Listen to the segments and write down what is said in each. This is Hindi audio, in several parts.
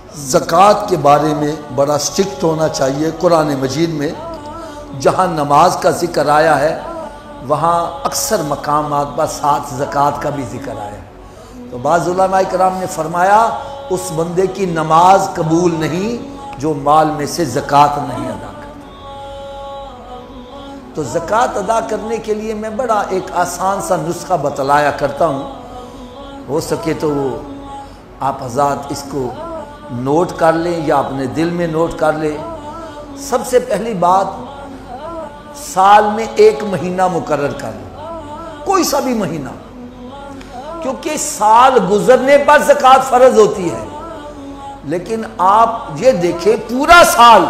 ज़कात के बारे में बड़ा स्ट्रिक्ट होना चाहिए। कुरान मजीद में जहाँ नमाज का ज़िक्र आया है वहाँ अक्सर मकामात पर साथ ज़कात का भी ज़िक्र आया है। तो बाज़ उलमा इकराम ने फरमाया उस बंदे की नमाज कबूल नहीं जो माल में से ज़कात नहीं अदा करता। तो ज़कात अदा करने के लिए मैं बड़ा एक आसान सा नुस्खा बतलाया करता हूँ। हो सके तो वो आप हज़रात इसको नोट कर लें या अपने दिल में नोट कर लें। सबसे पहली बात, साल में एक महीना मुकर्रर कर लें, कोई सा भी महीना, क्योंकि साल गुजरने पर ज़कात फ़र्ज होती है। लेकिन आप ये देखें पूरा साल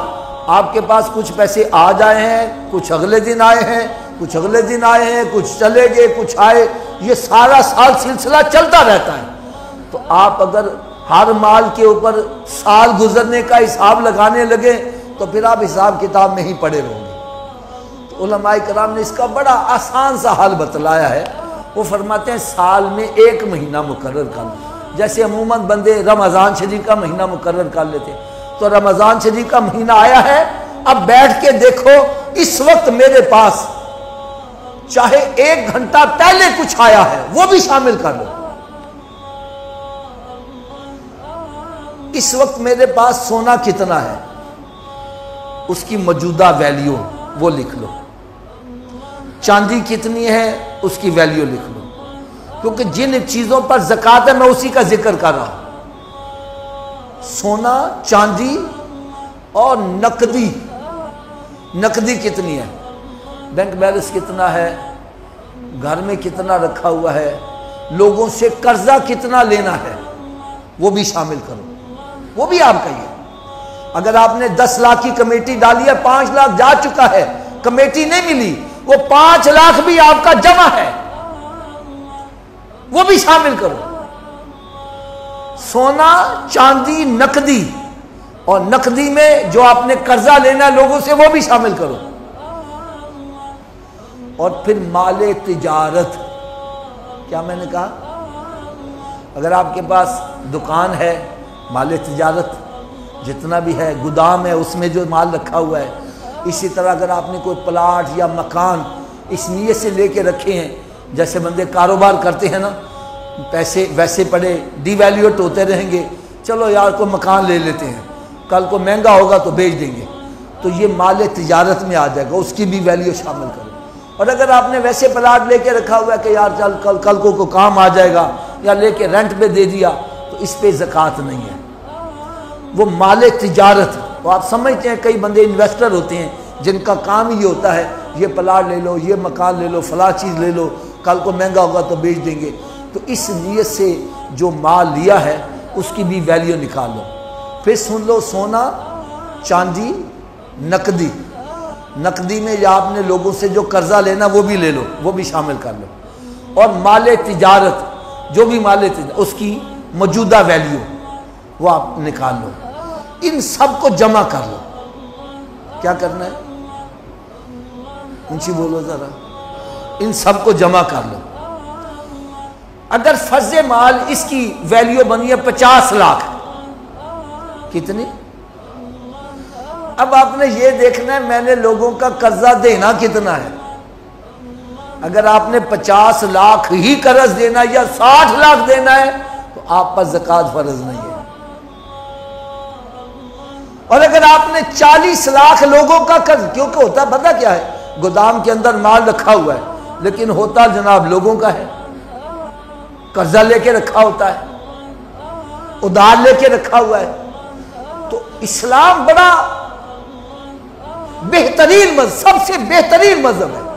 आपके पास कुछ पैसे आज आए हैं, कुछ अगले दिन आए हैं, कुछ अगले दिन आए हैं, कुछ चले गए, कुछ आए, ये सारा साल सिलसिला चलता रहता है। तो आप अगर हर माल के ऊपर साल गुजरने का हिसाब लगाने लगे तो फिर आप हिसाब किताब में ही पड़े रहोगे। तो उलमाए कराम ने इसका बड़ा आसान सा हल बतलाया है। वो फरमाते हैं साल में एक महीना मुकर्रर कर लो। जैसे अमूमन बंदे रमज़ान शरीफ का महीना मुकर्रर कर लेते, तो रमज़ान शरीफ का महीना आया है, अब बैठ के देखो इस वक्त मेरे पास चाहे 1 घंटा पहले कुछ आया है वो भी शामिल कर लो। इस वक्त मेरे पास सोना कितना है उसकी मौजूदा वैल्यू वो लिख लो, चांदी कितनी है उसकी वैल्यू लिख लो, क्योंकि जिन चीजों पर ज़कात है मैं उसी का जिक्र कर रहा हूं। सोना, चांदी और नकदी। नकदी कितनी है, बैंक बैलेंस कितना है, घर में कितना रखा हुआ है, लोगों से कर्जा कितना लेना है वो भी शामिल करो, वो भी आपका ही है। अगर आपने 10 लाख की कमेटी डाली है, 5 लाख जा चुका है, कमेटी नहीं मिली, वो 5 लाख भी आपका जमा है, वो भी शामिल करो। सोना, चांदी, नकदी, और नकदी में जो आपने कर्जा लेना है लोगों से वो भी शामिल करो। और फिर माले तिजारत, क्या मैंने कहा, अगर आपके पास दुकान है, माले तिजारत जितना भी है, गोदाम है उसमें जो माल रखा हुआ है। इसी तरह अगर आपने कोई प्लाट या मकान इस नीयत से लेके रखे हैं, जैसे बंदे कारोबार करते हैं ना, पैसे वैसे पड़े डिवैल्यूएट होते रहेंगे, चलो यार कोई मकान ले लेते हैं, कल को महंगा होगा तो बेच देंगे, तो ये माले तिजारत में आ जाएगा, उसकी भी वैल्यू शामिल करो। और अगर आपने वैसे प्लाट लेके रखा हुआ है कि यार चल कल को काम आ जाएगा, या लेके रेंट पे दे दिया, तो इस पे ज़कात नहीं है, वो माले तिजारत। तो आप समझते हैं कई बंदे इन्वेस्टर होते हैं जिनका काम ही होता है ये प्लाट ले लो, ये मकान ले लो, फला चीज़ ले लो, कल को महंगा होगा तो बेच देंगे। तो इस नीयत से जो माल लिया है उसकी भी वैल्यू निकाल लो। फिर सुन लो, सोना, चांदी, नकदी, नकदी में या आपने लोगों से जो कर्जा लेना वो भी ले लो, वो भी शामिल कर लो। और माले तिजारत, जो भी माले तिजारत उसकी मौजूदा वैल्यू वो आप निकाल लो। इन सब को जमा कर लो। क्या करना है, ऊंची बोलो जरा, इन सब को जमा कर लो। अगर फर्ज माल इसकी वैल्यू बनी है 50 लाख, कितनी, अब आपने ये देखना है मैंने लोगों का कर्जा देना कितना है। अगर आपने 50 लाख ही कर्ज देना या 60 लाख देना है तो आप पर ज़कात फर्ज नहीं है। और अगर आपने 40 लाख लोगों का कर्ज, क्योंकि होता पता क्या है, गोदाम के अंदर माल रखा हुआ है लेकिन होता जनाब लोगों का है, कर्जा लेके रखा होता है, उधार लेके रखा हुआ है। तो इस्लाम बड़ा बेहतरीन मज़हब, सबसे बेहतरीन मज़हब है।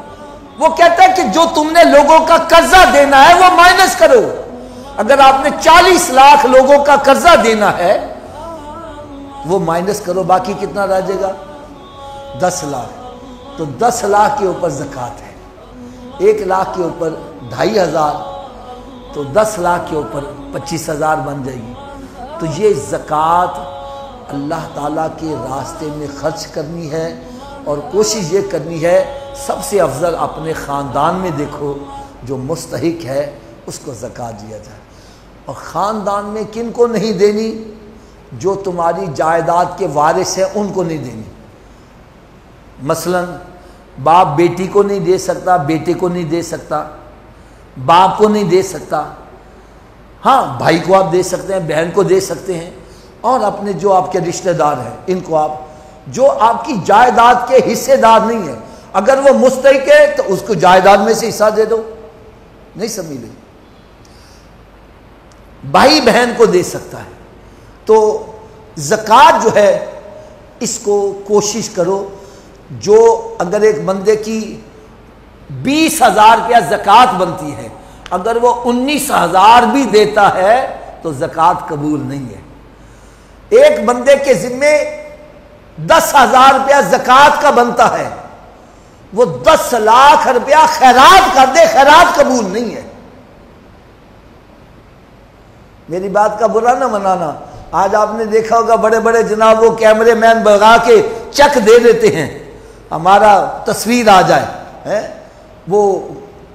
वो कहता है कि जो तुमने लोगों का कर्जा देना है वो माइनस करो। अगर आपने 40 लाख लोगों का कर्जा देना है वो माइनस करो, बाकी कितना रह जाएगा, 10 लाख। तो 10 लाख के ऊपर ज़कात है, 1 लाख के ऊपर 2500, तो 10 लाख के ऊपर 25,000 बन जाएगी। तो ये ज़कात अल्लाह ताला के रास्ते में खर्च करनी है, और कोशिश ये करनी है सबसे अफजल अपने ख़ानदान में देखो जो मुस्तहिक है उसको ज़कात दिया जाए। और ख़ानदान में किन को नहीं देनी, जो तुम्हारी जायदाद के वारिस हैं उनको नहीं देनी। मसलन बाप बेटी को नहीं दे सकता, बेटे को नहीं दे सकता, बाप को नहीं दे सकता। हाँ, भाई को आप दे सकते हैं, बहन को दे सकते हैं, और अपने जो आपके रिश्तेदार हैं इनको आप, जो आपकी जायदाद के हिस्सेदार नहीं है, अगर वो मुस्तहिक है तो उसको जायदाद में से हिस्सा दे दो, नहीं समझ ली। भाई बहन को दे सकता है। तो ज़कात जो है इसको कोशिश करो, जो अगर एक बंदे की 20,000 रुपया ज़कात बनती है, अगर वो 19,000 भी देता है तो ज़कात कबूल नहीं है। एक बंदे के ज़िम्मे 10,000 रुपया ज़कात का बनता है, वो 10 लाख रुपया खैरात कर दे, खैरात कबूल नहीं है। मेरी बात का बुरा ना मनाना। आज आपने देखा होगा बड़े बड़े जनाब वो कैमरे मैन भगा के चेक दे देते हैं, हमारा तस्वीर आ जाए, है वो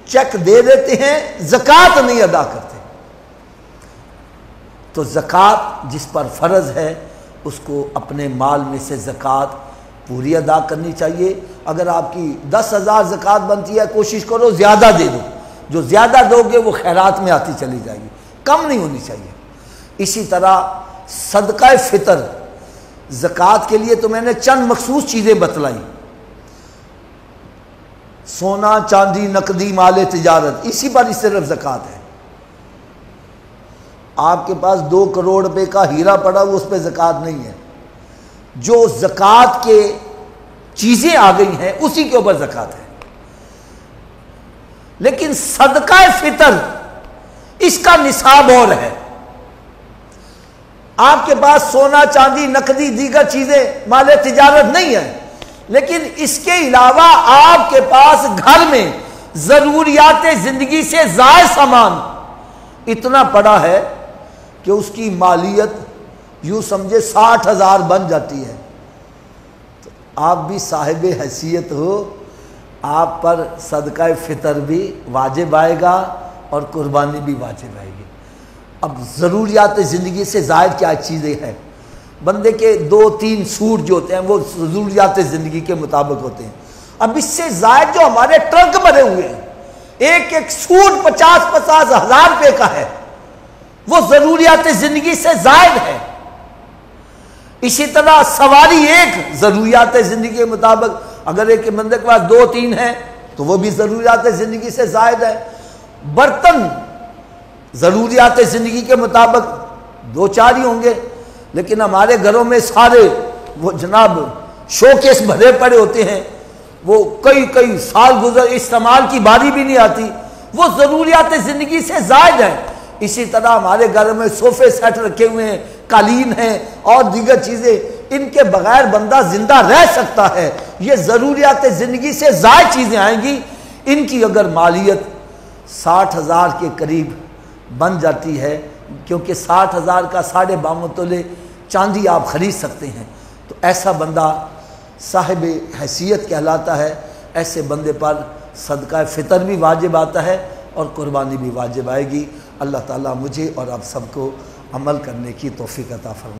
चेक दे देते हैं, ज़कात नहीं अदा करते। तो ज़कात जिस पर फ़र्ज़ है उसको अपने माल में से ज़कात पूरी अदा करनी चाहिए। अगर आपकी 10,000 ज़कात बनती है, कोशिश करो ज़्यादा दे दो, जो ज़्यादा दोगे वो खैरात में आती चली जाएगी, कम नहीं होनी चाहिए। इसी तरह सदका फ़ितर, ज़कात के लिए तो मैंने चंद मखसूस चीज़ें बतलाई, सोना चांदी नकदी माल तिजारत, इसी पर सिर्फ ज़कात है। आपके पास 2 करोड़ रुपए का हीरा पड़ा हुआ, उस पर ज़कात नहीं है। जो ज़कात के चीज़ें आ गई हैं उसी के ऊपर ज़कात है। लेकिन सदका फ़ितर इसका निसाब और है। आपके पास सोना चांदी नकदी दीगर चीज़ें माल तिजारत नहीं है, लेकिन इसके अलावा आपके पास घर में ज़रूरियात ज़िंदगी से ज़ायद सामान इतना पड़ा है कि उसकी मालियत यूँ समझे 60,000 बन जाती है। तो आप भी साहिब हैसियत हो, आप पर सदका फ़ितर भी वाजिब आएगा और कुर्बानी भी वाजिब आएगी। अब ज़रूरियात ज़िंदगी से ज़ायद क्या चीज़ें हैं? बंदे के 2-3 सूट जो होते हैं वो ज़रूरियात ज़िंदगी के मुताबिक होते हैं। अब इससे ज़ायद जो हमारे ट्रक भरे हुए हैं, एक एक सूट 50-50 हज़ार रुपये का है, वो ज़रूरियात ज़िंदगी से ज़ायद है। इसी तरह सवारी एक ज़रूरियात ज़िंदगी के मुताबिक, अगर एक बंदे के पास 2-3 हैं तो वो भी ज़रूरियात ज़िंदगी से ज़ायद है। बर्तन ज़रूरियात ज़िंदगी के मुताबिक 2-4 ही होंगे, लेकिन हमारे घरों में सारे वो जनाब शोकेस भरे पड़े होते हैं, वो कई साल गुजर इस्तेमाल की बारी भी नहीं आती, वो ज़रूरियात ज़िंदगी से ज़ायद है। इसी तरह हमारे घर में सोफे सेट रखे हुए हैं, कालीन हैं और दीगर चीज़ें, इनके बगैर बंदा जिंदा रह सकता है। ये ज़रूरियात ज़िंदगी से ज़ायद चीज़ें आएंगी, इनकी अगर मालियत 60,000 के करीब बन जाती है, क्योंकि 60,000 का 52.5 तोले चांदी आप ख़रीद सकते हैं, तो ऐसा बंदा साहिब हैसियत कहलाता है। ऐसे बंदे पर सदका फ़ितर भी वाजिब आता है और कुर्बानी भी वाजिब आएगी। अल्लाह ताला मुझे और आप सबको अमल करने की तौफीक अता फरमाए।